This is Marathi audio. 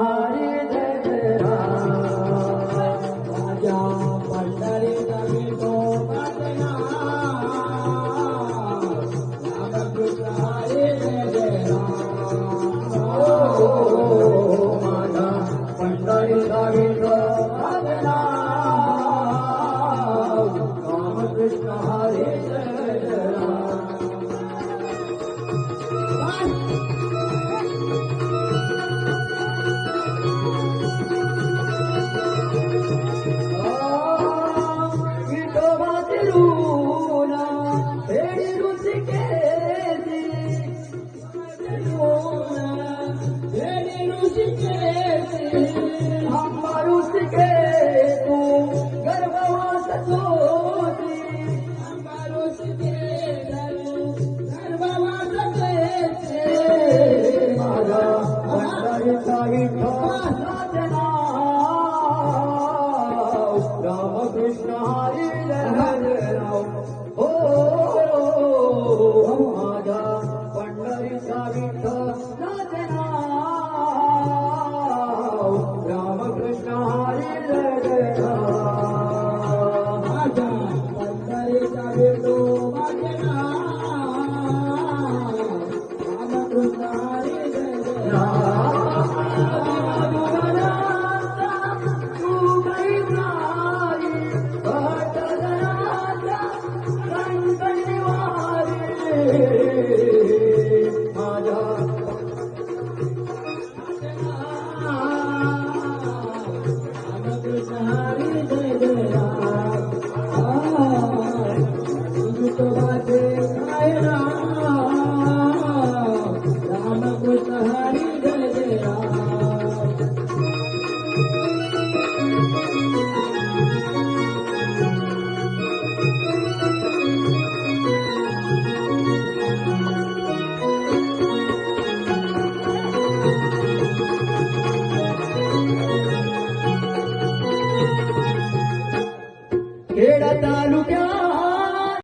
हरी जय जय राम राजा पंढरी तो भजना राम कृष्ण हरी जय जय राम माझा पंढरी तो भजना राम कृष्ण हरी जय जय राम राम कृष्ण हरी जय जय राम हो माझा पंढरीचा विठ्ठल राम कृष्ण हरी जय जय राम माझा पंढरीचा विठ्ठल राम कृष्ण हरी जय जय राम खेड तालुक्यात